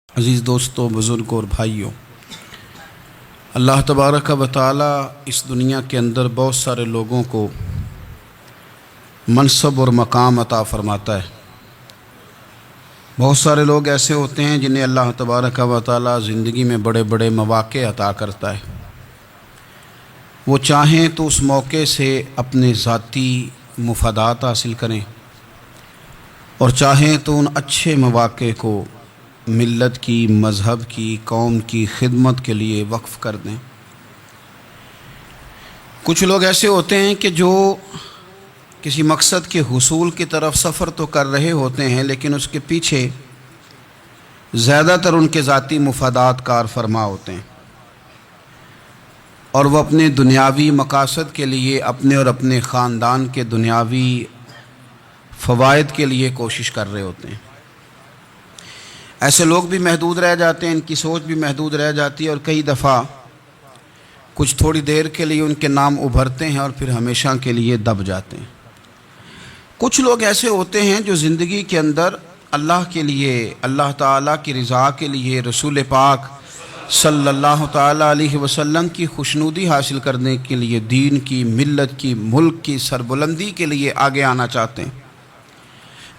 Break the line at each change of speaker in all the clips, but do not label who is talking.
عزیز دوستوں، بزرگوں اور بھائیوں، اللہ تبارک و تعالی اس دنیا کے اندر بہت سارے لوگوں کو منصب اور مقام عطا فرماتا ہے۔ بہت سارے لوگ ایسے ہوتے ہیں جنہیں اللہ تبارک و تعالی زندگی میں بڑے بڑے مواقع عطا کرتا ہے۔ وہ چاہیں تو اس موقع سے اپنے ذاتی مفادات حاصل کریں اور چاہیں تو ان اچھے مواقع کو ملت کی، مذہب کی، قوم کی خدمت کے لیے وقف کر دیں۔ کچھ لوگ ایسے ہوتے ہیں کہ جو کسی مقصد کے حصول کی طرف سفر تو کر رہے ہوتے ہیں، لیکن اس کے پیچھے زیادہ تر ان کے ذاتی مفادات کار فرما ہوتے ہیں، اور وہ اپنے دنیاوی مقاصد کے لیے، اپنے اور اپنے خاندان کے دنیاوی فوائد کے لیے کوشش کر رہے ہوتے ہیں۔ ایسے لوگ بھی محدود رہ جاتے ہیں، ان کی سوچ بھی محدود رہ جاتی ہے، اور کئی دفعہ کچھ تھوڑی دیر کے لیے ان کے نام ابھرتے ہیں اور پھر ہمیشہ کے لیے دب جاتے ہیں۔ کچھ لوگ ایسے ہوتے ہیں جو زندگی کے اندر اللہ کے لیے، اللہ تعالیٰ کی رضا کے لیے، رسول پاک صلی اللہ تعالیٰ علیہ وسلم کی خوشنودی حاصل کرنے کے لیے، دین کی، ملت کی، ملک کی سربلندی کے لیے آگے آنا چاہتے ہیں۔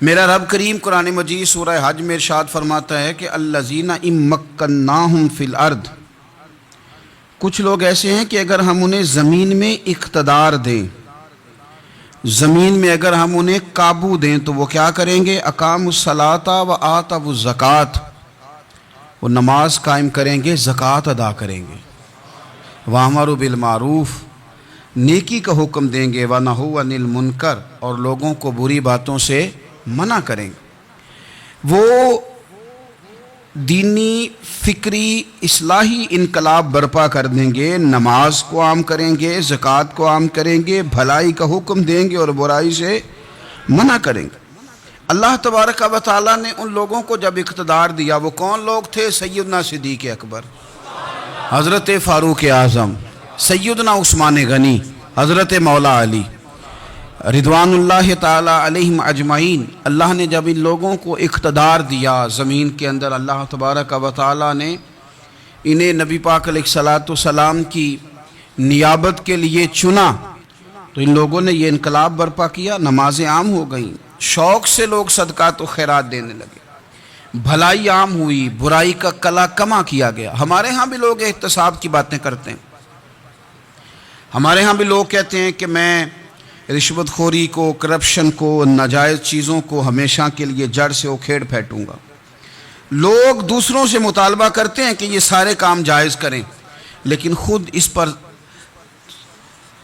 میرا رب کریم قرآن مجید سورہ حج میں ارشاد فرماتا ہے کہ الذین ان مکناہم فی الارض، کچھ لوگ ایسے ہیں کہ اگر ہم انہیں زمین میں اقتدار دیں، زمین میں اگر ہم انہیں قابو دیں تو وہ کیا کریں گے؟ اقاموا الصلاۃ و آتوا الزکوٰۃ، وہ نماز قائم کریں گے، زکوٰۃ ادا کریں گے، وامروا بالمعروف، نیکی کا حکم دیں گے، ونہوا عن المنکر، اور لوگوں کو بری باتوں سے منع کریں گے۔ وہ دینی، فکری، اصلاحی انقلاب برپا کر دیں گے، نماز کو عام کریں گے، زکوٰۃ کو عام کریں گے، بھلائی کا حکم دیں گے اور برائی سے منع کریں گے۔ اللہ تبارک و تعالیٰ نے ان لوگوں کو جب اقتدار دیا، وہ کون لوگ تھے؟ سیدنا صدیق اکبر، حضرت فاروق اعظم، سیدنا عثمان غنی، حضرت مولا علی رضوان اللہ تعالی علیہم اجمعین۔ اللہ نے جب ان لوگوں کو اقتدار دیا زمین کے اندر، اللہ تبارک و تعالی نے انہیں نبی پاک علیہ الصلاۃ والسلام کی نیابت کے لیے چنا، تو ان لوگوں نے یہ انقلاب برپا کیا، نمازیں عام ہو گئیں، شوق سے لوگ صدقات و خیرات دینے لگے، بھلائی عام ہوئی، برائی کا کلا کما کیا گیا۔ ہمارے ہاں بھی لوگ احتساب کی باتیں کرتے ہیں، ہمارے ہاں بھی لوگ کہتے ہیں کہ میں رشوت خوری کو، کرپشن کو، ناجائز چیزوں کو ہمیشہ کے لیے جڑ سے اکھیڑ پھینٹوں گا۔ لوگ دوسروں سے مطالبہ کرتے ہیں کہ یہ سارے کام جائز کریں، لیکن خود اس پر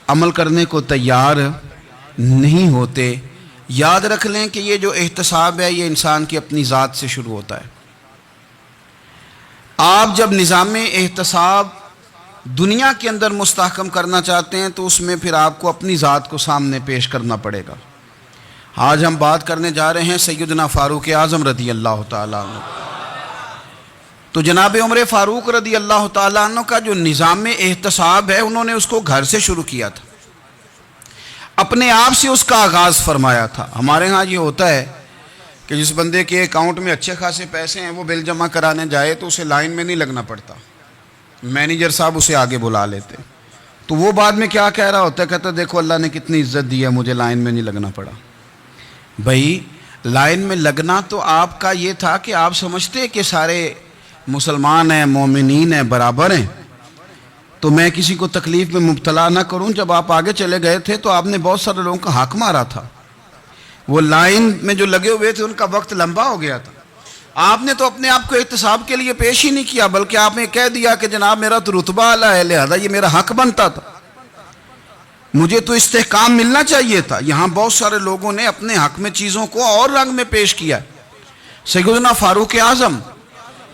عمل کرنے کو تیار نہیں ہوتے۔ یاد رکھ لیں کہ یہ جو احتساب ہے، یہ انسان کی اپنی ذات سے شروع ہوتا ہے۔ آپ جب نظام احتساب دنیا کے اندر مستحکم کرنا چاہتے ہیں تو اس میں پھر آپ کو اپنی ذات کو سامنے پیش کرنا پڑے گا۔ آج ہم بات کرنے جا رہے ہیں سیدنا فاروق اعظم رضی اللہ تعالیٰ عنہ۔ تو جناب عمر فاروق رضی اللہ تعالیٰ عنہ کا جو نظام احتساب ہے، انہوں نے اس کو گھر سے شروع کیا تھا، اپنے آپ سے اس کا آغاز فرمایا تھا۔ ہمارے ہاں یہ ہوتا ہے کہ جس بندے کے اکاؤنٹ میں اچھے خاصے پیسے ہیں، وہ بل جمع کرانے جائے تو اسے لائن میں نہیں لگنا پڑتا، مینیجر صاحب اسے آگے بلا لیتے، تو وہ بعد میں کیا کہہ رہا ہوتا ہے؟ کہتا دیکھو اللہ نے کتنی عزت دی ہے، مجھے لائن میں نہیں لگنا پڑا۔ بھائی لائن میں لگنا تو آپ کا یہ تھا کہ آپ سمجھتے کہ سارے مسلمان ہیں، مومنین ہیں، برابر ہیں، تو میں کسی کو تکلیف میں مبتلا نہ کروں۔ جب آپ آگے چلے گئے تھے تو آپ نے بہت سارے لوگوں کا حق مارا تھا، وہ لائن میں جو لگے ہوئے تھے ان کا وقت لمبا ہو گیا تھا۔ آپ نے تو اپنے آپ کو احتساب کے لیے پیش ہی نہیں کیا، بلکہ آپ نے کہہ دیا کہ جناب میرا تو رتبہ اعلیٰ ہے، لہذا یہ میرا حق بنتا تھا، مجھے تو استحکام ملنا چاہیے تھا۔ یہاں بہت سارے لوگوں نے اپنے حق میں چیزوں کو اور رنگ میں پیش کیا۔ سیدنا فاروق اعظم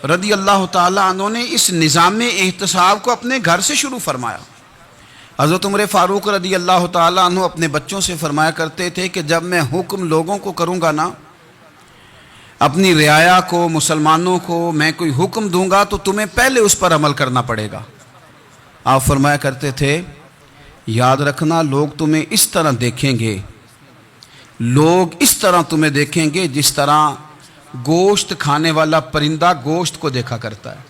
رضی اللہ تعالیٰ عنہ نے اس نظام احتساب کو اپنے گھر سے شروع فرمایا۔ حضرت عمر فاروق رضی اللہ تعالیٰ عنہ اپنے بچوں سے فرمایا کرتے تھے کہ جب میں حکم لوگوں کو کروں گا نا، اپنی رعایا کو، مسلمانوں کو میں کوئی حکم دوں گا تو تمہیں پہلے اس پر عمل کرنا پڑے گا۔ آپ فرمایا کرتے تھے یاد رکھنا، لوگ تمہیں اس طرح دیکھیں گے، لوگ اس طرح تمہیں دیکھیں گے جس طرح گوشت کھانے والا پرندہ گوشت کو دیکھا کرتا ہے.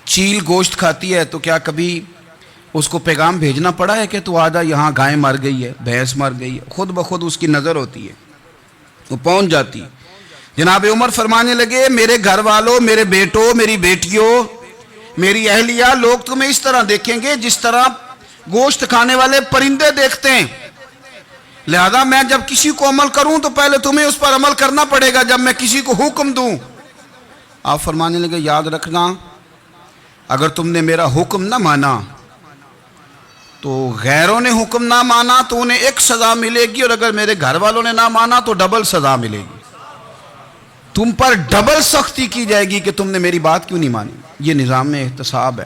چیل گوشت کھاتی ہے تو کیا کبھی اس کو پیغام بھیجنا پڑا ہے کہ تو آجا یہاں گائے مر گئی ہے, بھینس مر گئی ہے؟ خود بخود اس کی نظر ہوتی ہے, وہ پہنچ جاتی ہے. جناب عمر فرمانے لگے میرے گھر والوں, میرے بیٹوں, میری بیٹیوں, میری اہلیہ, لوگ تمہیں اس طرح دیکھیں گے جس طرح گوشت کھانے والے پرندے دیکھتے ہیں. لہذا میں جب کسی کو عمل کروں تو پہلے تمہیں اس پر عمل کرنا پڑے گا جب میں کسی کو حکم دوں. آپ فرمانے لگے یاد رکھنا اگر تم نے میرا حکم نہ مانا تو غیروں نے حکم نہ مانا تو انہیں ایک سزا ملے گی, اور اگر میرے گھر والوں نے نہ مانا تو ڈبل سزا ملے گی. تم پر ڈبل سختی کی جائے گی کہ تم نے میری بات کیوں نہیں مانی. یہ نظام احتساب ہے.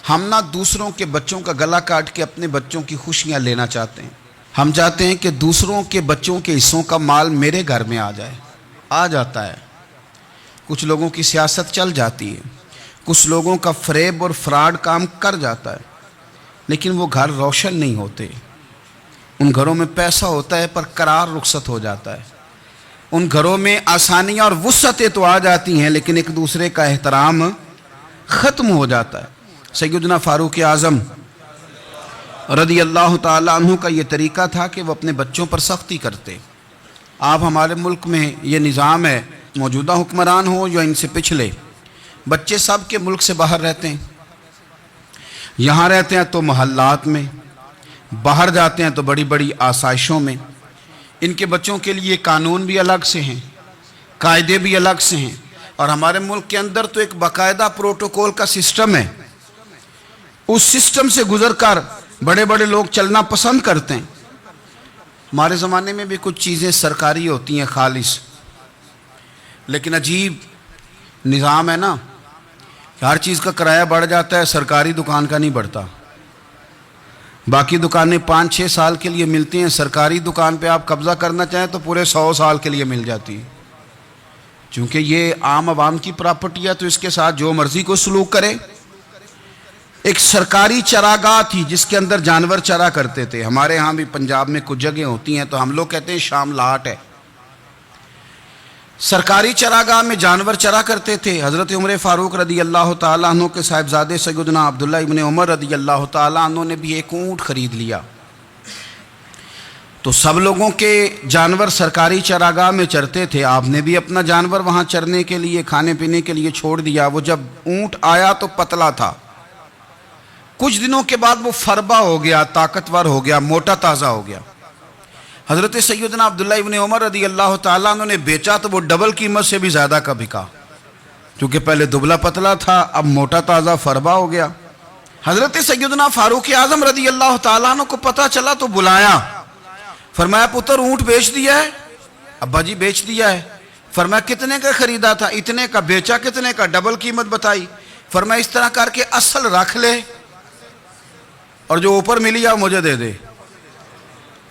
ہم نہ دوسروں کے بچوں کا گلا کاٹ کے اپنے بچوں کی خوشیاں لینا چاہتے ہیں. ہم چاہتے ہیں کہ دوسروں کے بچوں کے حصوں کا مال میرے گھر میں آ جائے. آ جاتا ہے. کچھ لوگوں کی سیاست چل جاتی ہے, کچھ لوگوں کا فریب اور فراڈ کام کر جاتا ہے, لیکن وہ گھر روشن نہیں ہوتے. ان گھروں میں پیسہ ہوتا ہے پر قرار رخصت ہو جاتا ہے. ان گھروں میں آسانیاں اور وسعتیں تو آ جاتی ہیں لیکن ایک دوسرے کا احترام ختم ہو جاتا ہے. سیدنا فاروق اعظم رضی اللہ تعالیٰ عنہ کا یہ طریقہ تھا کہ وہ اپنے بچوں پر سختی کرتے. آپ ہمارے ملک میں یہ نظام ہے, موجودہ حکمران ہو یا ان سے پچھلے, بچے سب کے ملک سے باہر رہتے ہیں. یہاں رہتے ہیں تو محلات میں, باہر جاتے ہیں تو بڑی بڑی آسائشوں میں. ان کے بچوں کے لیے قانون بھی الگ سے ہیں, قاعدے بھی الگ سے ہیں, اور ہمارے ملک کے اندر تو ایک باقاعدہ پروٹوکول کا سسٹم ہے. اس سسٹم سے گزر کر بڑے بڑے لوگ چلنا پسند کرتے ہیں. ہمارے زمانے میں بھی کچھ چیزیں سرکاری ہوتی ہیں خالص, لیکن عجیب نظام ہے نا, ہر چیز کا کرایہ بڑھ جاتا ہے, سرکاری دکان کا نہیں بڑھتا. باقی دکانیں 5-6 سال کے لیے ملتی ہیں, سرکاری دکان پہ آپ قبضہ کرنا چاہیں تو پورے 100 سال کے لیے مل جاتی ہے. چونکہ یہ عام عوام کی پراپرٹی ہے تو اس کے ساتھ جو مرضی کو سلوک کرے. ایک سرکاری چراگاہ تھی جس کے اندر جانور چرا کرتے تھے. ہمارے ہاں بھی پنجاب میں کچھ جگہ ہوتی ہیں تو ہم لوگ کہتے ہیں شام لاٹ ہے. سرکاری چراگاہ میں جانور چرا کرتے تھے. حضرت عمر فاروق رضی اللہ تعالیٰ عنہ کے صاحبزادے سیدنا عبداللہ ابن عمر رضی اللہ تعالیٰ عنہ نے بھی ایک اونٹ خرید لیا. تو سب لوگوں کے جانور سرکاری چراگاہ میں چرتے تھے, آپ نے بھی اپنا جانور وہاں چرنے کے لیے, کھانے پینے کے لیے چھوڑ دیا. وہ جب اونٹ آیا تو پتلا تھا, کچھ دنوں کے بعد وہ فربا ہو گیا, طاقتور ہو گیا, موٹا تازہ ہو گیا. حضرت سیدنا عبداللہ ابن عمر رضی اللہ تعالیٰ عنہ نے بیچا تو وہ ڈبل قیمت سے بھی زیادہ کا بکا, کیونکہ پہلے دبلا پتلا تھا, اب موٹا تازہ فربا ہو گیا. حضرت سیدنا فاروق اعظم رضی اللہ تعالیٰ عنہ کو پتہ چلا تو بلایا, فرمایا پتر اونٹ بیچ دیا ہے؟ ابا جی بیچ دیا ہے. فرمایا کتنے کا خریدا تھا؟ اتنے کا. بیچا کتنے کا؟ ڈبل قیمت بتائی. فرمایا اس طرح کر کے اصل رکھ لے اور جو اوپر ملی ہے مجھے دے دے.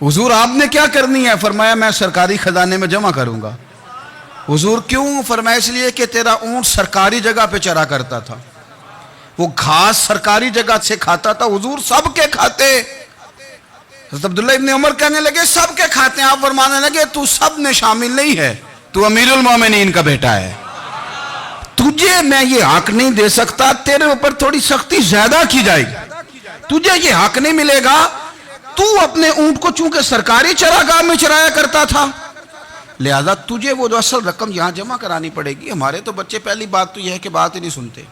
حضور آپ نے کیا کرنی ہے؟ فرمایا میں سرکاری خزانے میں جمع کروں گا. حضور کیوں؟ فرمایا اس لیے کہ تیرا اونٹ سرکاری جگہ پہ چرا کرتا تھا, وہ گھاس سرکاری جگہ سے کھاتا تھا. حضور سب کے کھاتے. حضرت عبداللہ ابن عمر کہنے لگے سب کے کھاتے ہیں. آپ فرمانے لگے تو سب میں شامل نہیں ہے, تو امیر المومنین کا بیٹا ہے, تجھے میں یہ حق نہیں دے سکتا, تیرے اوپر تھوڑی سختی زیادہ کی جائے گی, تجھے یہ حق نہیں ملے گا. تو اپنے اونٹ کو چونکہ سرکاری چراگاہ میں چرایا کرتا تھا, لہذا تجھے وہ جو اصل رقم یہاں جمع کرانی پڑے گی. ہمارے تو بچے پہلی بات تو یہ ہے کہ بات ہی نہیں سنتے.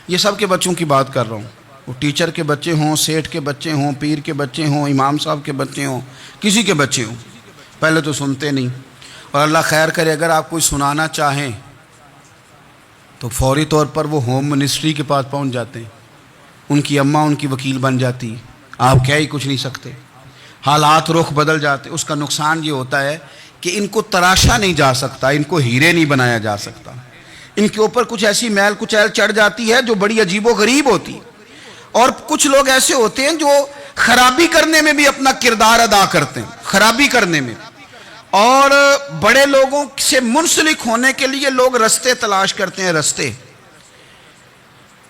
یہ سب کے بچوں کی بات کر رہا ہوں, وہ ٹیچر کے بچے ہوں, سیٹھ کے بچے ہوں, پیر کے بچے ہوں, امام صاحب کے بچے ہوں, کسی کے بچے ہوں, پہلے تو سنتے نہیں. اور اللہ خیر کرے اگر آپ کوئی سنانا چاہیں تو فوری طور پر وہ ہوم منسٹری کے پاس پہنچ جاتے ہیں, ان کی اماں ان کی وکیل بن جاتی, آپ کہہ ہی کچھ نہیں سکتے, حالات رخ بدل جاتے. اس کا نقصان یہ ہوتا ہے کہ ان کو تراشا نہیں جا سکتا, ان کو ہیرے نہیں بنایا جا سکتا, ان کے اوپر کچھ ایسی میل کچیل چڑھ جاتی ہے جو بڑی عجیب و غریب ہوتی. اور کچھ لوگ ایسے ہوتے ہیں جو خرابی کرنے میں بھی اپنا کردار ادا کرتے ہیں, خرابی کرنے میں, اور بڑے لوگوں سے منسلک ہونے کے لیے لوگ رستے تلاش کرتے ہیں. رستے,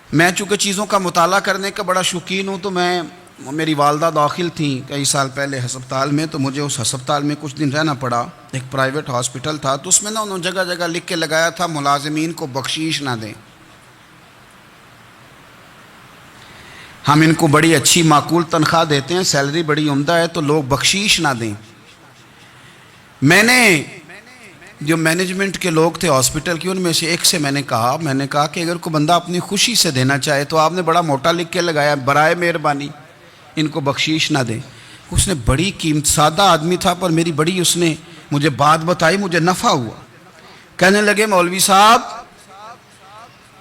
میں چونکہ چیزوں کا مطالعہ کرنے کا بڑا شوقین ہوں تو میں میری والدہ داخل تھیں کئی سال پہلے ہسپتال میں، تو مجھے اس ہسپتال میں کچھ دن رہنا پڑا. ایک پرائیویٹ ہاسپٹل تھا، تو اس میں انہوں نے جگہ جگہ لکھ کے لگایا تھا ملازمین کو بخشیش نہ دیں. ہم ان کو بڑی اچھی معقول تنخواہ دیتے ہیں، سیلری بڑی عمدہ ہے، تو لوگ بخشیش نہ دیں. میں نے جو مینجمنٹ کے لوگ تھے ہاسپٹل کی، ان میں سے ایک سے میں نے کہا کہ اگر کوئی بندہ اپنی خوشی سے دینا چاہے تو آپ نے بڑا موٹا لکھ کے لگایا برائے مہربانی ان کو بخشیش نہ دیں. اس نے بڑی قیمت، سادہ آدمی تھا پر میری بڑی اس نے مجھے بات بتائی، مجھے نفع ہوا. کہنے لگے مولوی صاحب،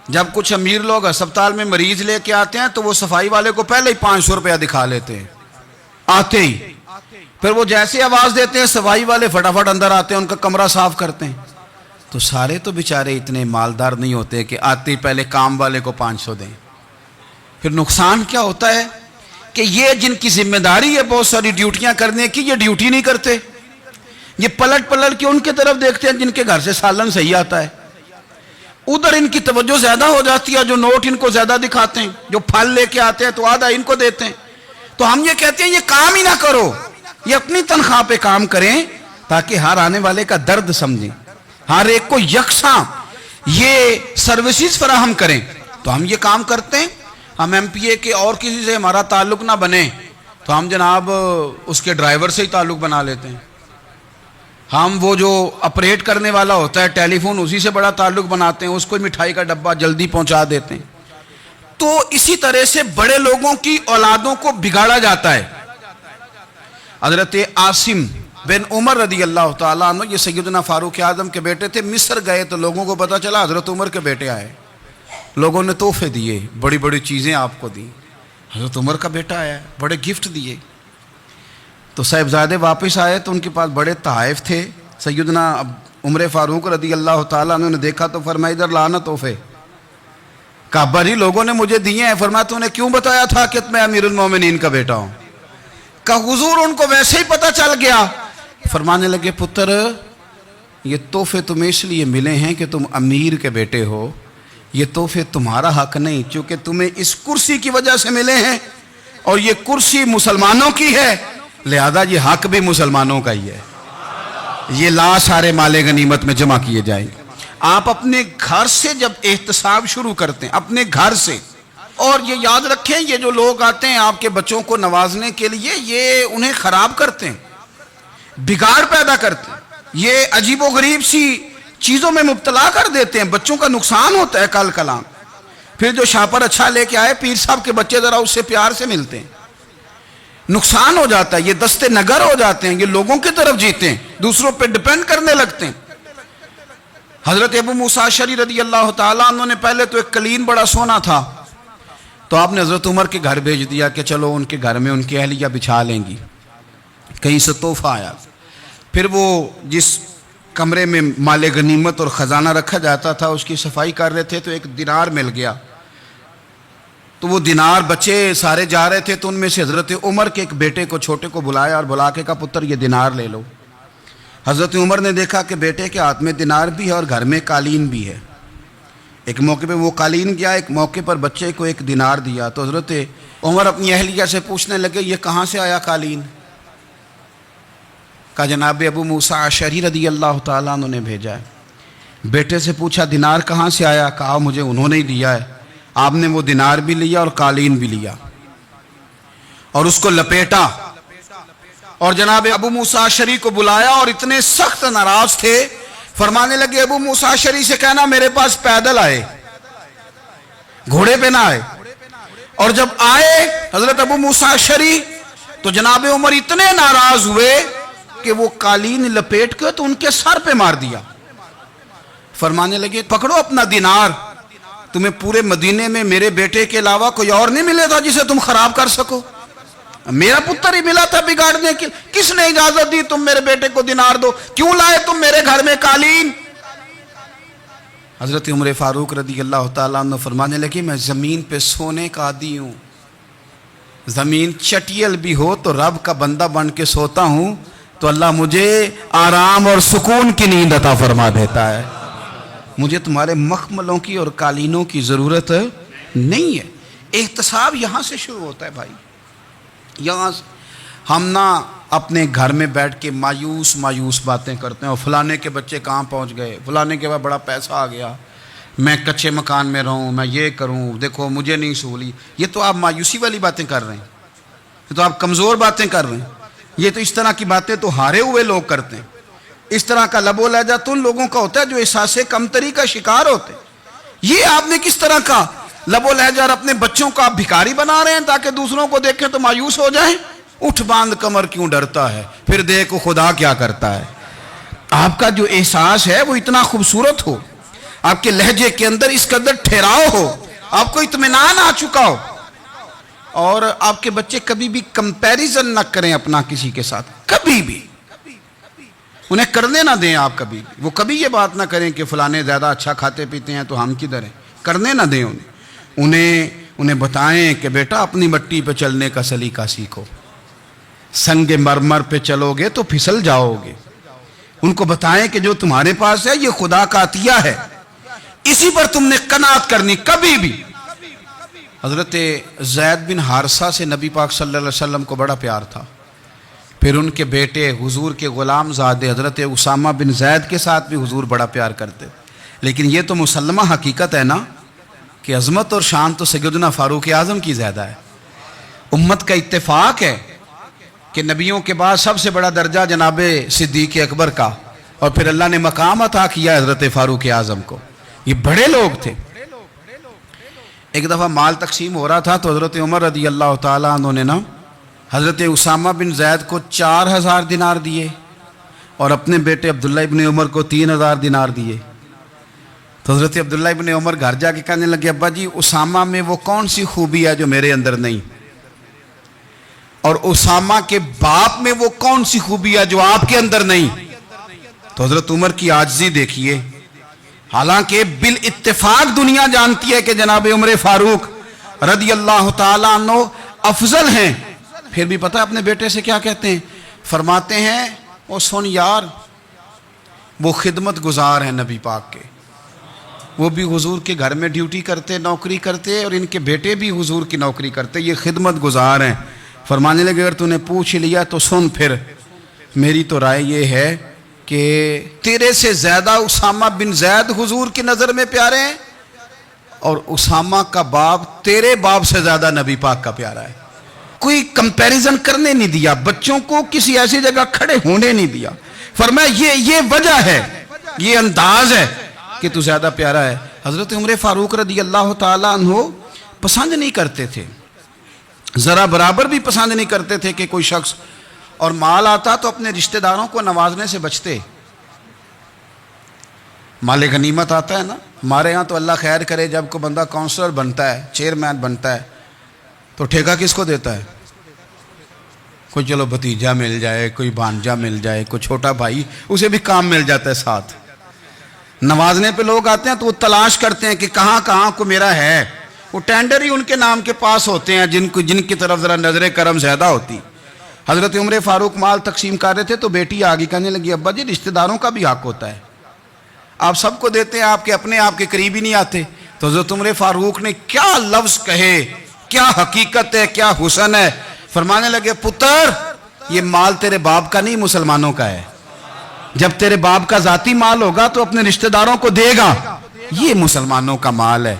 جب کچھ امیر لوگ ہسپتال میں مریض لے کے آتے ہیں تو وہ صفائی والے کو پہلے ہی 500 روپیہ دکھا لیتے ہیں آتے ہی. پھر وہ جیسے آواز دیتے ہیں صفائی والے فٹافٹ اندر آتے ہیں، ان کا کمرہ صاف کرتے ہیں. تو سارے تو بیچارے اتنے مالدار نہیں ہوتے کہ آتے ہی پہلے کام والے کو 500 دیں. پھر نقصان کیا ہوتا ہے کہ یہ جن کی ذمہ داری ہے بہت ساری ڈیوٹیاں کرنے کی، یہ ڈیوٹی نہیں کرتے. یہ پلٹ کے ان کے طرف دیکھتے ہیں جن کے گھر سے سالن صحیح آتا ہے، ادھر ان کی توجہ زیادہ ہو جاتی ہے. جو نوٹ ان کو زیادہ دکھاتے ہیں، جو پھل لے کے آتے ہیں تو آدھا ان کو دیتے ہیں. تو ہم یہ کہتے ہیں یہ کام ہی نہ کرو، یہ اپنی تنخواہ پہ کام کریں تاکہ ہر آنے والے کا درد سمجھیں، ہر ایک کو یکساں یہ سروسز فراہم کریں. تو ہم یہ کام کرتے ہیں. ہم ایم پی اے کے اور کسی سے ہمارا تعلق نہ بنے تو ہم جناب اس کے ڈرائیور سے ہی تعلق بنا لیتے ہیں. ہم وہ جو آپریٹ کرنے والا ہوتا ہے ٹیلی فون، اسی سے بڑا تعلق بناتے ہیں، اس کو مٹھائی کا ڈبہ جلدی پہنچا دیتے ہیں. تو اسی طرح سے بڑے لوگوں کی اولادوں کو بگاڑا جاتا ہے. حضرت عاصم بن عمر رضی اللہ تعالیٰ عنہ، یہ سیدنا فاروق اعظم کے بیٹے تھے. مصر گئے تو لوگوں کو پتا چلا حضرت عمر کے بیٹے آئے. لوگوں نے تحفے دیے، بڑی بڑی چیزیں آپ کو دی. حضرت عمر کا بیٹا آیا، بڑے گفٹ دیے. تو صاحبزادے واپس آئے تو ان کے پاس بڑے تحائف تھے. سیدنا عمر فاروق رضی اللہ تعالیٰ عنہ نے دیکھا تو فرمایا ادھر لانا تحفے. کہا بڑی لوگوں نے مجھے دیے ہیں. فرمایا تو نے کیوں بتایا تھا کہ میں امیر المومنین کا بیٹا ہوں؟ کہا حضور ان کو ویسے ہی پتہ چل گیا. فرمانے لگے پتر، یہ تحفے تمہیں اس لیے ملے ہیں کہ تم امیر کے بیٹے ہو. یہ تحفے تمہارا حق نہیں، چونکہ تمہیں اس کرسی کی وجہ سے ملے ہیں اور یہ کرسی مسلمانوں کی ہے، لہذا یہ حق بھی مسلمانوں کا ہی ہے. یہ لا سارے مال غنیمت میں جمع کیے جائیں. آپ اپنے گھر سے جب احتساب شروع کرتے ہیں، اپنے گھر سے، اور یہ یاد رکھیں یہ جو لوگ آتے ہیں آپ کے بچوں کو نوازنے کے لیے، یہ انہیں خراب کرتے ہیں، بگاڑ پیدا کرتے ہیں، یہ عجیب و غریب سی چیزوں میں مبتلا کر دیتے ہیں. بچوں کا نقصان ہوتا ہے کل کلام. پھر جو شاپر اچھا لے کے آئے، پیر صاحب کے بچے ذرا اس سے پیار سے ملتے ہیں، نقصان ہو جاتا ہے. یہ دستے نگر ہو جاتے ہیں، یہ لوگوں کی طرف جیتے ہیں، دوسروں پہ ڈیپینڈ کرنے لگتے ہیں. حضرت ابو موسیٰ اشعری رضی اللہ تعالیٰ عنہ نے پہلے تو ایک قلین بڑا سونا تھا، تو آپ نے حضرت عمر کے گھر بھیج دیا کہ چلو ان کے گھر میں ان کی اہلیہ بچھا لیں گی. کہیں سے تحفہ آیا. پھر وہ جس کمرے میں مال غنیمت اور خزانہ رکھا جاتا تھا اس کی صفائی کر رہے تھے تو ایک دینار مل گیا. تو وہ دینار بچے سارے جا رہے تھے تو ان میں سے حضرت عمر کے ایک بیٹے کو، چھوٹے کو بلایا اور بلا کے کہا پتر یہ دینار لے لو. حضرت عمر نے دیکھا کہ بیٹے کے ہاتھ میں دینار بھی ہے اور گھر میں قالین بھی ہے. ایک موقع پہ وہ قالین گیا، ایک موقع پر بچے کو ایک دینار دیا. تو حضرت عمر اپنی اہلیہ سے پوچھنے لگے یہ کہاں سے آیا قالین؟ کہا جناب ابو موسیٰ اشعری رضی اللہ تعالیٰ عنہ نے بھیجا ہے. بیٹے سے پوچھا دینار کہاں سے آیا؟ کہا مجھے انہوں نے ہی دیا ہے. آپ نے وہ دینار بھی لیا اور قالین بھی لیا اور اس کو لپیٹا اور جناب ابو موسیٰ اشعری کو بلایا اور اتنے سخت ناراض تھے. فرمانے لگے ابو موسیٰ اشعری سے کہنا میرے پاس پیدل آئے، گھوڑے پہ نہ آئے. اور جب آئے حضرت ابو موسیٰ اشعری تو جناب عمر اتنے ناراض ہوئے کہ وہ قالین لپیٹ کے تو ان کے سر پہ مار دیا. فرمانے لگے پکڑو اپنا دینار، تمہیں پورے مدینے میں میرے بیٹے کے علاوہ کوئی اور نہیں ملے تھا جسے تم خراب کر سکو، میرا پتر ہی ملا تھا بگاڑنے کی. کس نے اجازت دی تم میرے بیٹے کو دینار دو؟ کیوں لائے تم میرے گھر میں قالین؟ حضرت عمر فاروق رضی اللہ تعالیٰ عنہ فرمانے لگے میں زمین پہ سونے کا عادی ہوں، زمین چٹیل بھی ہو تو رب کا بندہ بن کے سوتا ہوں تو اللہ مجھے آرام اور سکون کی نیند عطا فرما دیتا ہے. مجھے تمہارے مخملوں کی اور قالینوں کی ضرورت نہیں ہے. احتساب یہاں سے شروع ہوتا ہے بھائی. یہاں ہم نہ اپنے گھر میں بیٹھ کے مایوس مایوس باتیں کرتے ہیں، اور فلانے کے بچے کہاں پہنچ گئے، فلانے کے بعد بڑا پیسہ آ گیا، میں کچے مکان میں رہوں، میں یہ کروں، دیکھو مجھے نہیں سہولی۔ یہ تو آپ مایوسی والی باتیں کر رہے ہیں، یہ تو آپ کمزور باتیں کر رہے ہیں۔ یہ تو اس طرح کی باتیں تو ہارے ہوئے لوگ کرتے ہیں۔ اس طرح کا لب و لہجہ تو ان لوگوں کا ہوتا ہے جو احساس کمتری کا شکار ہوتے ہیں۔ یہ آپ نے کس طرح کا لب و لہجہ، اور اپنے بچوں کو آپ بھکاری بنا رہے ہیں تاکہ دوسروں کو دیکھیں تو مایوس ہو جائیں۔ اٹھ باندھ کمر کیوں ڈرتا ہے، پھر دیکھو خدا کیا کرتا ہے۔ آپ کا جو احساس ہے وہ اتنا خوبصورت ہو، آپ کے لہجے کے اندر اس قدر ٹھہراؤ ہو، آپ کو اطمینان آ چکا ہو، اور آپ کے بچے کبھی بھی کمپیریزن نہ کریں اپنا کسی کے ساتھ، کبھی بھی انہیں کرنے نہ دیں۔ آپ کبھی وہ کبھی یہ بات نہ کریں کہ فلانے زیادہ اچھا کھاتے پیتے ہیں تو ہم کدھر ہیں، کرنے نہ دیں انہیں بتائیں کہ بیٹا اپنی مٹی پہ چلنے کا سلیقہ سیکھو، سنگ مرمر پہ چلو گے تو پھسل جاؤ گے۔ ان کو بتائیں کہ جو تمہارے پاس ہے یہ خدا کا عطیہ ہے، اسی پر تم نے قناعت کرنی کبھی بھی۔ حضرت زید بن حارثہ سے نبی پاک صلی اللہ علیہ وسلم کو بڑا پیار تھا، پھر ان کے بیٹے حضور کے غلام زادے حضرت اسامہ بن زید کے ساتھ بھی حضور بڑا پیار کرتے۔ لیکن یہ تو مسلمہ حقیقت ہے نا کہ عظمت اور شان تو سیدنا فاروق اعظم کی زیادہ ہے۔ امت کا اتفاق ہے کہ نبیوں کے بعد سب سے بڑا درجہ جناب صدیق اکبر کا، اور پھر اللہ نے مقام عطا کیا حضرت فاروق اعظم کو۔ یہ بڑے لوگ تھے۔ ایک دفعہ مال تقسیم ہو رہا تھا تو حضرت عمر رضی اللہ تعالیٰ عنہ نے نا حضرت اسامہ بن زید کو 4000 دینار دیے، اور اپنے بیٹے عبداللہ ابن عمر کو 3000 دینار دیے۔ تو حضرت عبداللہ ابن عمر گھر جا کے کہنے لگے، ابا جی اسامہ میں وہ کون سی خوبی ہے جو میرے اندر نہیں، اور اسامہ کے باپ میں وہ کون سی خوبی ہے جو آپ کے اندر نہیں۔ تو حضرت عمر کی عاجزی دیکھیے، حالانکہ بالاتفاق دنیا جانتی ہے کہ جناب عمر فاروق رضی اللہ تعالیٰ عنہ افضل ہیں، پھر بھی پتہ اپنے بیٹے سے کیا کہتے ہیں؟ فرماتے ہیں وہ سن یار، وہ خدمت گزار ہیں نبی پاک کے، وہ بھی حضور کے گھر میں ڈیوٹی کرتے، نوکری کرتے، اور ان کے بیٹے بھی حضور کی نوکری کرتے، یہ خدمت گزار ہیں۔ فرمانے لگے اگر تو نے پوچھ لیا تو سن، پھر میری تو رائے یہ ہے کہ تیرے سے زیادہ اسامہ بن زید حضور کی نظر میں پیارے ہیں، اور اسامہ کا باپ تیرے باپ سے زیادہ نبی پاک کا پیارا ہے۔ کوئی کمپیریزن کرنے نہیں دیا، بچوں کو کسی ایسی جگہ کھڑے ہونے نہیں دیا۔ فرمایا یہ وجہ ہے، یہ انداز ہے کہ تو زیادہ پیارا ہے۔ حضرت عمر فاروق رضی اللہ تعالیٰ عنہ پسند نہیں کرتے تھے، ذرا برابر بھی پسند نہیں کرتے تھے کہ کوئی شخص اور مال آتا تو اپنے رشتہ داروں کو نوازنے سے بچتے۔ مال غنیمت آتا ہے نا، ہمارے ہاں تو اللہ خیر کرے جب کوئی بندہ کونسلر بنتا ہے، چیئرمین بنتا ہے، تو ٹھیکہ کس کو دیتا ہے؟ کوئی چلو بھتیجا مل جائے، کوئی بھانجا مل جائے، کوئی چھوٹا بھائی، اسے بھی کام مل جاتا ہے ساتھ۔ نوازنے پہ لوگ آتے ہیں تو وہ تلاش کرتے ہیں کہ کہاں کہاں کو میرا ہے، وہ ٹینڈر ہی ان کے نام کے پاس ہوتے ہیں جن کی طرف ذرا نظر کرم زیادہ ہوتی۔ حضرت عمر فاروق مال تقسیم کر رہے تھے تو بیٹی آگے کہنے لگی، ابا جی رشتہ داروں کا بھی حق ہوتا ہے، آپ سب کو دیتے ہیں، آپ کے اپنے آپ کے قریب ہی نہیں آتے۔ تو حضرت عمر فاروق نے کیا لفظ کہے، کیا حقیقت ہے، کیا حسن ہے۔ فرمانے لگے پتر یہ مال تیرے باپ کا نہیں مسلمانوں کا ہے، جب تیرے باپ کا ذاتی مال ہوگا تو اپنے رشتہ داروں کو دے گا، یہ مسلمانوں کا مال ہے،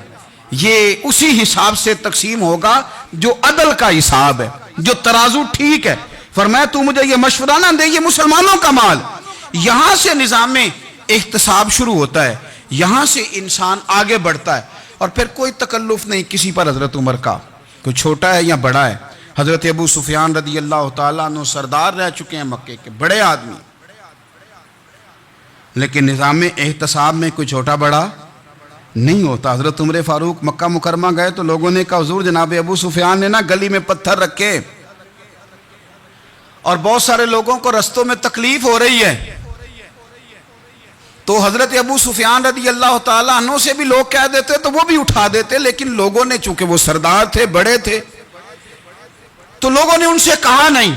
یہ اسی حساب سے تقسیم ہوگا جو عدل کا حساب ہے، جو ترازو ٹھیک ہے۔ فرمایا تو مجھے یہ مشورہ نہ دے، یہ مسلمانوں کا مال۔ یہاں سے نظام احتساب شروع ہوتا ہے، یہاں سے انسان آگے بڑھتا ہے، اور پھر کوئی تکلف نہیں کسی پر حضرت عمر کا، کوئی چھوٹا ہے یا بڑا ہے۔ حضرت ابو سفیان رضی اللہ تعالیٰ عنہ سردار رہ چکے ہیں مکے کے، بڑے آدمی، لیکن نظام احتساب میں کوئی چھوٹا بڑا نہیں ہوتا۔ حضرت عمر فاروق مکہ مکرمہ گئے تو لوگوں نے کہا حضور جناب ابو سفیان نے نا گلی میں پتھر رکھے، اور بہت سارے لوگوں کو رستوں میں تکلیف ہو رہی ہے، تو حضرت ابو سفیان رضی اللہ تعالیٰ عنہ سے بھی لوگ کہہ دیتے تو وہ بھی اٹھا دیتے، لیکن لوگوں نے چونکہ وہ سردار تھے، بڑے تھے، تو لوگوں نے ان سے کہا نہیں۔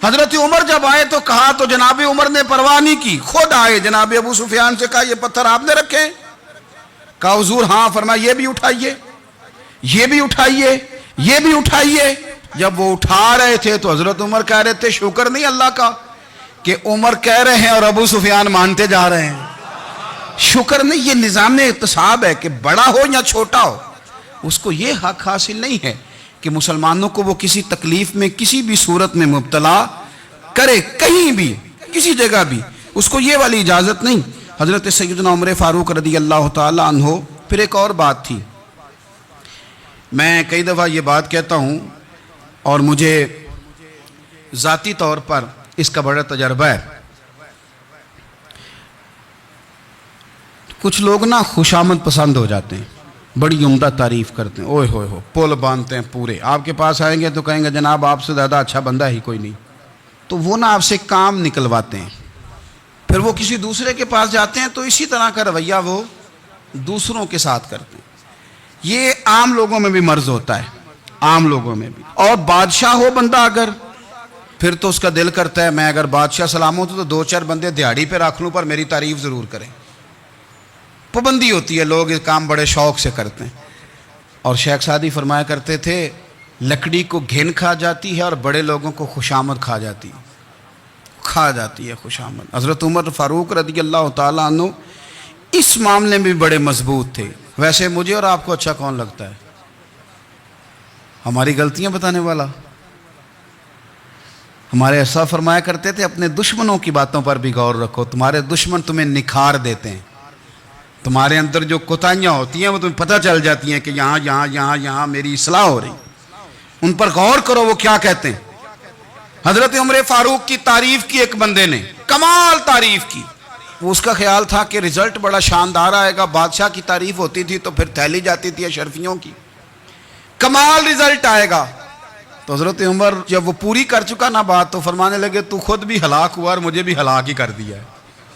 حضرت عمر جب آئے تو کہا تو جناب عمر نے پرواہ نہیں کی، خود آئے جناب ابو سفیان سے کہا یہ پتھر آپ نے رکھے؟ کہا حضور ہاں۔ فرمایا یہ بھی اٹھائیے، یہ بھی اٹھائیے، یہ بھی اٹھائیے۔ جب وہ اٹھا رہے تھے تو حضرت عمر کہہ رہے تھے شکر نہیں اللہ کا کہ عمر کہہ رہے ہیں اور ابو سفیان مانتے جا رہے ہیں. شکر نہیں. یہ نظام اعتصاب ہے کہ بڑا ہو یا چھوٹا ہو اس کو یہ حق حاصل نہیں ہے کہ مسلمانوں کو وہ کسی تکلیف میں کسی بھی صورت میں مبتلا کرے, کہیں بھی کسی جگہ بھی, اس کو یہ والی اجازت نہیں. حضرت سیدنا عمر فاروق رضی اللہ تعالی عنہ. پھر ایک اور بات تھی, میں کئی دفعہ یہ بات کہتا ہوں اور مجھے ذاتی طور پر اس کا بڑا تجربہ ہے. کچھ لوگ نا خوشامد پسند ہو جاتے ہیں, بڑی عمدہ تعریف کرتے ہیں, اوئے ہوئے ہو پول باندھتے ہیں پورے, آپ کے پاس آئیں گے تو کہیں گے جناب آپ سے زیادہ اچھا بندہ ہی کوئی نہیں. تو وہ نا آپ سے کام نکلواتے ہیں, پھر وہ کسی دوسرے کے پاس جاتے ہیں تو اسی طرح کا رویہ وہ دوسروں کے ساتھ کرتے ہیں. یہ عام لوگوں میں بھی مرض ہوتا ہے, عام لوگوں میں بھی. اور بادشاہ ہو بندہ اگر, پھر تو اس کا دل کرتا ہے میں اگر بادشاہ سلام ہوں تو دو چار بندے دیہڑی پہ رکھ لوں پر میری تعریف ضرور کریں. پابندی ہوتی ہے, لوگ یہ کام بڑے شوق سے کرتے ہیں. اور شیخ سعدی فرمایا کرتے تھے لکڑی کو گھن کھا جاتی ہے اور بڑے لوگوں کو خوشامد کھا جاتی ہے خوشامد. حضرت عمر فاروق رضی اللہ تعالیٰ عنہ اس معاملے میں بھی بڑے مضبوط تھے. ویسے مجھے اور آپ کو اچھا کون لگتا ہے؟ ہماری غلطیاں بتانے والا. ہمارے ایسا فرمایا کرتے تھے اپنے دشمنوں کی باتوں پر بھی غور رکھو, تمہارے دشمن تمہیں نکھار دیتے ہیں. تمہارے اندر جو کوتاہیاں ہوتی ہیں وہ تمہیں پتہ چل جاتی ہیں کہ یہاں میری اصلاح ہو رہی. ان پر غور کرو وہ کیا کہتے ہیں. حضرت عمر فاروق کی تعریف کی ایک بندے نے, کمال تعریف کی. وہ اس کا خیال تھا کہ رزلٹ بڑا شاندار آئے گا. بادشاہ کی تعریف ہوتی تھی تو پھر تھیلی جاتی تھی اشرفیوں کی, کمال رزلٹ آئے گا. تو حضرت عمر جب وہ پوری کر چکا نا بات تو فرمانے لگے تو خود بھی ہلاک ہوا اور مجھے بھی ہلاک ہی کر دیا ہے,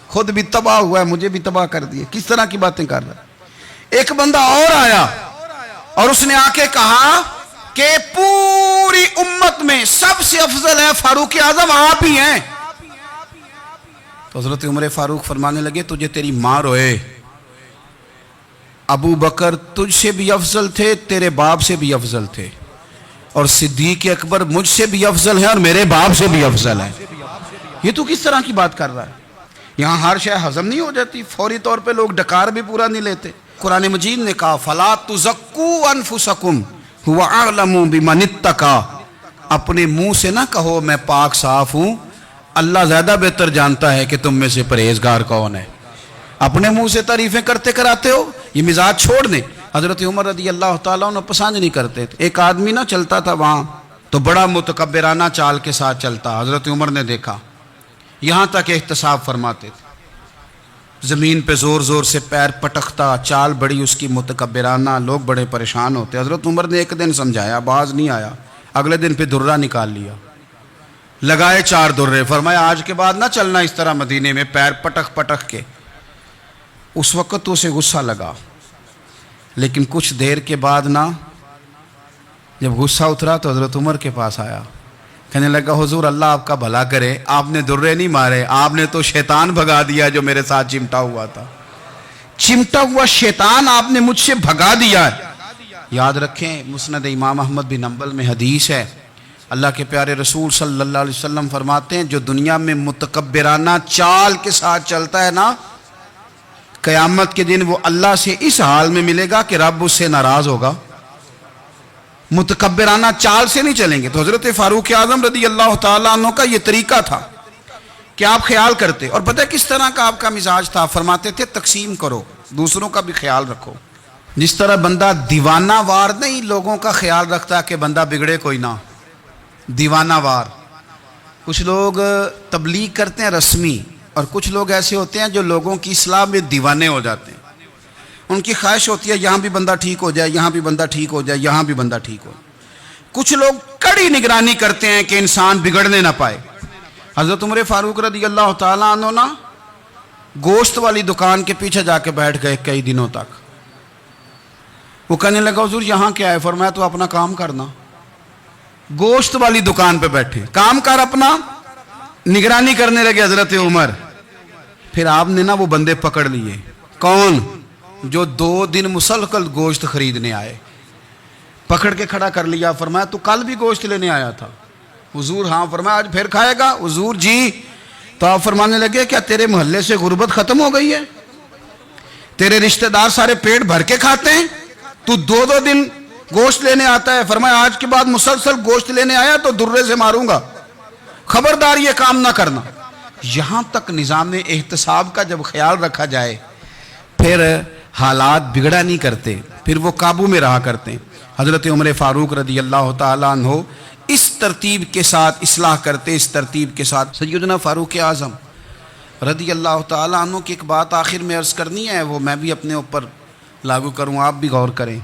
خود بھی تباہ ہوا ہے مجھے بھی تباہ کر دیا. کس طرح کی باتیں کر رہا ہے. ایک بندہ اور آیا اور اس نے آ کے کہا کہ پوری امت میں سب سے افضل ہے فاروق اعظم آپ ہی ہیں. تو حضرت عمر فاروق فرمانے لگے تجھے تیری ماں روئے, ابو بکر تجھ سے بھی افضل تھے, تیرے باپ سے بھی افضل تھے, اور صدیق اکبر مجھ سے بھی افضل ہے اور میرے باپ سے بھی افضل ہے. یہ تو کس طرح کی بات کر رہا ہے. یہاں ہر شے ہضم نہیں ہو جاتی, فوری طور پہ لوگ ڈکار بھی پورا نہیں لیتے. قرآن مجید نے کہا فَلَا تُزَكُّوا أَنفُسَكُمْ هُوَ أَعْلَمُ بِمَنِ اتَّقَىٰ. اپنے منہ سے نہ کہو میں پاک صاف ہوں, اللہ زیادہ بہتر جانتا ہے کہ تم میں سے پرہیزگار کون ہے. اپنے منہ سے تعریفیں کرتے کراتے ہو, یہ مزاج چھوڑ دیں. حضرت عمر رضی اللہ تعالیٰ عنہ پسند نہیں کرتے تھے. ایک آدمی نہ چلتا تھا وہاں تو بڑا متکبرانہ چال کے ساتھ چلتا. حضرت عمر نے دیکھا, یہاں تک احتساب فرماتے تھے, زمین پہ زور زور سے پیر پٹکتا, چال بڑی اس کی متکبرانہ, لوگ بڑے پریشان ہوتے. حضرت عمر نے ایک دن سمجھایا, باز نہیں آیا. اگلے دن پہ درہ نکال لیا, لگائے 4 درے, فرمایا آج کے بعد نہ چلنا اس طرح مدینے میں پیر پٹک پٹک کے. اس وقت تو اسے غصہ لگا, لیکن کچھ دیر کے بعد نا جب غصہ اترا تو حضرت عمر کے پاس آیا, کہنے لگا حضور اللہ آپ کا بھلا کرے, آپ نے درے نہیں مارے, آپ نے تو شیطان بھگا دیا جو میرے ساتھ چمٹا ہوا تھا. چمٹا ہوا شیطان آپ نے مجھ سے بھگا دیا ہے. یاد رکھیں مسند امام احمد بن حنبل میں حدیث ہے, اللہ کے پیارے رسول صلی اللہ علیہ وسلم فرماتے ہیں جو دنیا میں متکبرانہ چال کے ساتھ چلتا ہے نا, قیامت کے دن وہ اللہ سے اس حال میں ملے گا کہ رب اس سے ناراض ہوگا. متکبرانہ چال سے نہیں چلیں گے. تو حضرت فاروق اعظم رضی اللہ تعالیٰ عنہ کا یہ طریقہ تھا کہ آپ خیال کرتے, اور پتہ کس طرح کا آپ کا مزاج تھا. فرماتے تھے تقسیم کرو, دوسروں کا بھی خیال رکھو. جس طرح بندہ دیوانہ وار نہیں لوگوں کا خیال رکھتا کہ بندہ بگڑے کوئی نہ, دیوانہ وار. کچھ لوگ تبلیغ کرتے ہیں رسمی, اور کچھ لوگ ایسے ہوتے ہیں جو لوگوں کی اصلاح میں دیوانے ہو جاتے ہیں. ان کی خواہش ہوتی ہے یہاں بھی بندہ ٹھیک ہو جائے, یہاں بھی بندہ ٹھیک ہو جائے, یہاں بھی بندہ ٹھیک ہو. کچھ لوگ کڑی نگرانی کرتے ہیں کہ انسان بگڑنے نہ پائے. حضرت عمر فاروق رضی اللہ تعالیٰ عنہ نا گوشت والی دکان کے پیچھے جا کے بیٹھ گئے کئی دنوں تک. وہ کہنے لگا حضور یہاں کیا ہے؟ فرمایا تو اپنا کام کرنا. گوشت والی دکان پہ بیٹھے, کام کر اپنا, نگرانی کرنے لگے حضرت عمر. پھر آپ نے نا وہ بندے پکڑ لیے. کون؟ جو 2 دن مسلسل گوشت خریدنے آئے. پکڑ کے کھڑا کر لیا، فرمایا تو کل بھی گوشت لینے آیا تھا؟ حضور ہاں۔ فرمایا آج پھر کھائے گا؟ حضور جی۔ تو آپ فرمانے لگے کیا تیرے محلے سے غربت ختم ہو گئی ہے؟ تیرے رشتہ دار سارے پیٹ بھر کے کھاتے ہیں، تو دو دو دن گوشت لینے آتا ہے؟ فرمایا آج کے بعد مسلسل گوشت لینے آیا تو درے سے ماروں گا، خبردار یہ کام نہ کرنا۔ یہاں تک نظام احتساب کا جب خیال رکھا جائے پھر حالات بگڑا نہیں کرتے، پھر وہ قابو میں رہا کرتے ہیں۔ حضرت عمر فاروق رضی اللہ تعالیٰ عنہ اس ترتیب کے ساتھ اصلاح کرتے، اس ترتیب کے ساتھ۔ سیدنا فاروق اعظم رضی اللہ تعالیٰ عنہ کی ایک بات آخر میں عرض کرنی ہے، وہ میں بھی اپنے اوپر لاگو کروں، آپ بھی غور کریں۔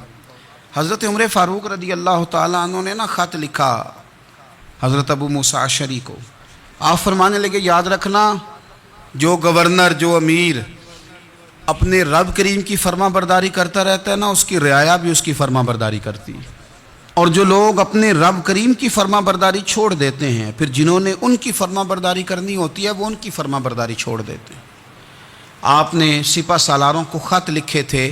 حضرت عمر فاروق رضی اللہ تعالیٰ عنہ نے نا خط لکھا حضرت ابو موسیٰ اشعری کو۔ آپ فرمانے لگے یاد رکھنا، جو گورنر، جو امیر اپنے رب کریم کی فرما برداری کرتا رہتا ہے نا، اس کی رعایا بھی اس کی فرما برداری کرتی ہے، اور جو لوگ اپنے رب کریم کی فرما برداری چھوڑ دیتے ہیں، پھر جنہوں نے ان کی فرما برداری کرنی ہوتی ہے وہ ان کی فرما برداری چھوڑ دیتے ہیں۔ آپ نے سپہ سالاروں کو خط لکھے تھے،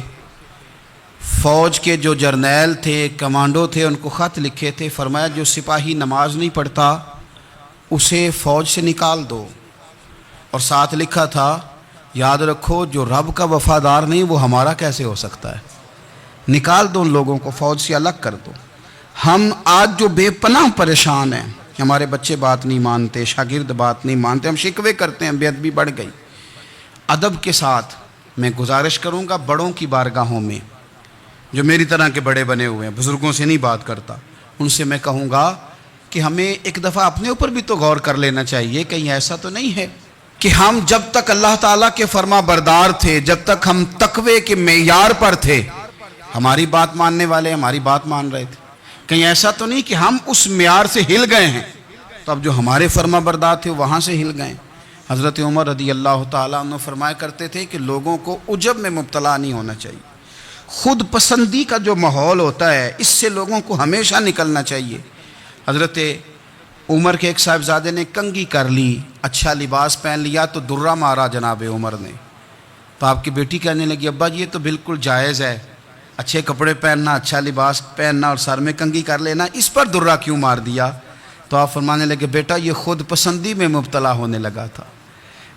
فوج کے جو جرنیل تھے، کمانڈو تھے، ان کو خط لکھے تھے، فرمایا جو سپاہی نماز نہیں پڑھتا اسے فوج سے نکال دو، اور ساتھ لکھا تھا یاد رکھو جو رب کا وفادار نہیں وہ ہمارا کیسے ہو سکتا ہے، نکال دو ان لوگوں کو، فوج سے الگ کر دو۔ ہم آج جو بے پناہ پریشان ہیں، ہمارے بچے بات نہیں مانتے، شاگرد بات نہیں مانتے، ہم شکوے کرتے ہیں، بے ادبی بڑھ گئی۔ ادب کے ساتھ میں گزارش کروں گا بڑوں کی بارگاہوں میں، جو میری طرح کے بڑے بنے ہوئے ہیں، بزرگوں سے نہیں بات کرتا، ان سے میں کہوں گا کہ ہمیں ایک دفعہ اپنے اوپر بھی تو غور کر لینا چاہیے، کہیں ایسا تو نہیں ہے کہ ہم جب تک اللہ تعالیٰ کے فرما بردار تھے، جب تک ہم تقوی کے معیار پر تھے، ہماری بات ماننے والے ہماری بات مان رہے تھے، کہیں ایسا تو نہیں کہ ہم اس معیار سے ہل گئے ہیں تو اب جو ہمارے فرما بردار تھے وہاں سے ہل گئے۔ حضرت عمر رضی اللہ تعالیٰ عنہ فرمایا کرتے تھے کہ لوگوں کو عجب میں مبتلا نہیں ہونا چاہیے، خود پسندی کا جو ماحول ہوتا ہے اس سے لوگوں کو ہمیشہ نکلنا چاہیے۔ حضرت عمر کے ایک صاحبزادے نے کنگھی کر لی، اچھا لباس پہن لیا تو درہ مارا جناب عمر نے، تو آپ کی بیٹی کہنے لگی ابا جی یہ تو بالکل جائز ہے، اچھے کپڑے پہننا، اچھا لباس پہننا اور سر میں کنگھی کر لینا، اس پر درہ کیوں مار دیا؟ تو آپ فرمانے لگے بیٹا یہ خود پسندی میں مبتلا ہونے لگا تھا،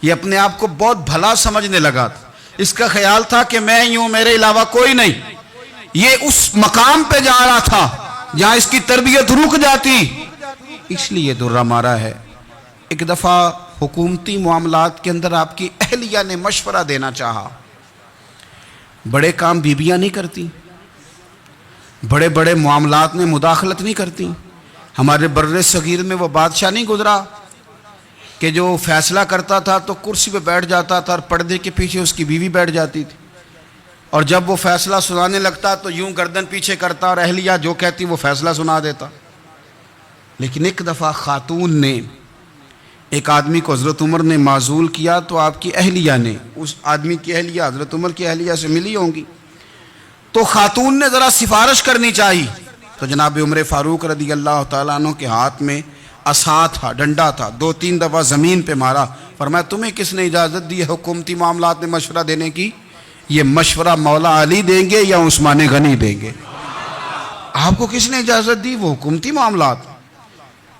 یہ اپنے آپ کو بہت بھلا سمجھنے لگا تھا، اس کا خیال تھا کہ میں یوں میرے علاوہ کوئی نہیں، یہ اس مقام پہ جا رہا تھا جہاں اس کی تربیت رک جاتی، اس لیے درہ مارا ہے۔ ایک دفعہ حکومتی معاملات کے اندر آپ کی اہلیہ نے مشورہ دینا چاہا، بڑے کام بیویاں نہیں کرتی، بڑے بڑے معاملات میں مداخلت نہیں کرتی۔ ہمارے بر صغیر میں وہ بادشاہ نہیں گزرا کہ جو فیصلہ کرتا تھا تو کرسی پہ بیٹھ جاتا تھا اور پردے کے پیچھے اس کی بیوی بیٹھ جاتی تھی، اور جب وہ فیصلہ سنانے لگتا تو یوں گردن پیچھے کرتا اور اہلیہ جو کہتی وہ فیصلہ سنا دیتا۔ لیکن ایک دفعہ خاتون نے ایک آدمی کو حضرت عمر نے معزول کیا تو آپ کی اہلیہ نے، اس آدمی کی اہلیہ حضرت عمر کی اہلیہ سے ملی ہوں گی، تو خاتون نے ذرا سفارش کرنی چاہیے، تو جناب عمر فاروق رضی اللہ تعالیٰ عنہ کے ہاتھ میں عصا تھا، ڈنڈا تھا، 2-3 دفعہ زمین پہ مارا، فرمایا تمہیں کس نے اجازت دی ہے حکومتی معاملات میں مشورہ دینے کی؟ یہ مشورہ مولا علی دیں گے یا عثمان غنی دیں گے؟ آپ کو کس نے اجازت دی؟ وہ حکومتی معاملات،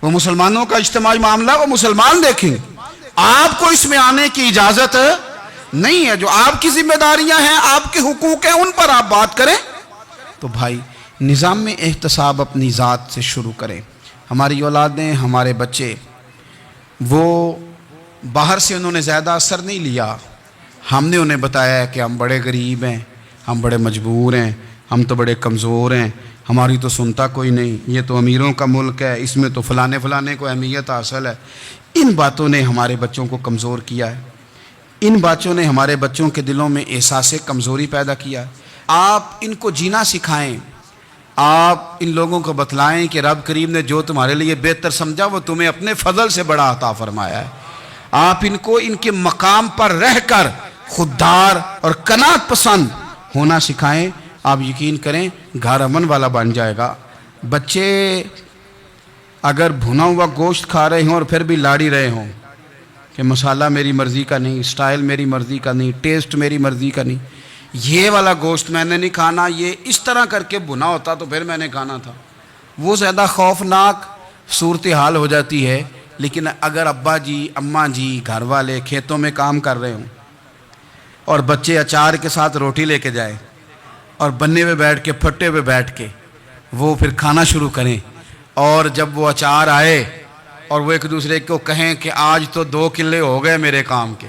وہ مسلمانوں کا اجتماعی معاملہ، وہ مسلمان دیکھیں گے، آپ کو اس میں آنے کی اجازت نہیں ہے۔ جو آپ کی ذمہ داریاں ہیں، آپ کے حقوق ہیں، ان پر آپ بات کریں۔ تو بھائی نظام میں احتساب اپنی ذات سے شروع کریں۔ ہماری اولادیں، ہمارے بچے، وہ باہر سے انہوں نے زیادہ اثر نہیں لیا، ہم نے انہیں بتایا ہے کہ ہم بڑے غریب ہیں، ہم بڑے مجبور ہیں، ہم تو بڑے کمزور ہیں، ہماری تو سنتا کوئی نہیں، یہ تو امیروں کا ملک ہے، اس میں تو فلانے کو اہمیت حاصل ہے۔ ان باتوں نے ہمارے بچوں کو کمزور کیا ہے، ان باتوں نے ہمارے بچوں کے دلوں میں احساس کمزوری پیدا کیا ہے۔ آپ ان کو جینا سکھائیں، آپ ان لوگوں کو بتلائیں کہ رب کریم نے جو تمہارے لیے بہتر سمجھا وہ تمہیں اپنے فضل سے بڑا عطا فرمایا ہے۔ آپ ان کو ان کے مقام پر رہ کر خوددار اور قناعت پسند ہونا سکھائیں، آپ یقین کریں گھر امن والا بن جائے گا۔ بچے اگر بھنا ہوا گوشت کھا رہے ہوں اور پھر بھی لاڑی رہے ہوں کہ مسالہ میری مرضی کا نہیں، سٹائل میری مرضی کا نہیں، ٹیسٹ میری مرضی کا نہیں، یہ والا گوشت میں نے نہیں کھانا، یہ اس طرح کر کے بنا ہوتا تو پھر میں نے کھانا تھا۔ وہ زیادہ خوفناک صورتحال ہو جاتی ہے۔ لیکن اگر ابا جی اماں جی گھر والے کھیتوں میں کام کر رہے ہوں اور بچے اچار کے ساتھ روٹی لے کے جائیں اور بننے پہ بیٹھ کے پھٹے پہ بیٹھ کے وہ پھر کھانا شروع کریں، اور جب وہ اچار آئے اور وہ ایک دوسرے کو کہیں کہ آج تو 2 کلے ہو گئے میرے کام کے،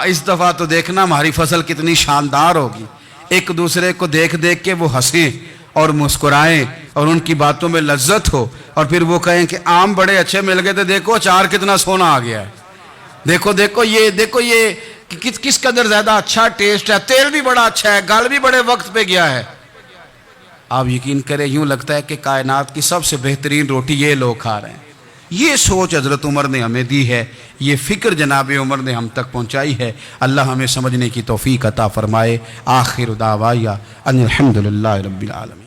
اس دفعہ تو دیکھنا ہماری فصل کتنی شاندار ہوگی، ایک دوسرے کو دیکھ دیکھ کے وہ ہنسیں اور مسکرائیں اور ان کی باتوں میں لذت ہو، اور پھر وہ کہیں کہ آم بڑے اچھے مل گئے تھے، دیکھو اچار کتنا سونا آ گیا ہے، دیکھو یہ کس قدر زیادہ اچھا ٹیسٹ ہے، تیل بھی بڑا اچھا ہے، گل بھی بڑے وقت پہ گیا ہے۔ آپ یقین کریں یوں لگتا ہے کہ کائنات کی سب سے بہترین روٹی یہ لوگ کھا رہے ہیں۔ یہ سوچ حضرت عمر نے ہمیں دی ہے، یہ فکر جناب عمر نے ہم تک پہنچائی ہے۔ اللہ ہمیں سمجھنے کی توفیق عطا فرمائے۔ آخر دعوایا ان الحمدللہ رب العالمین۔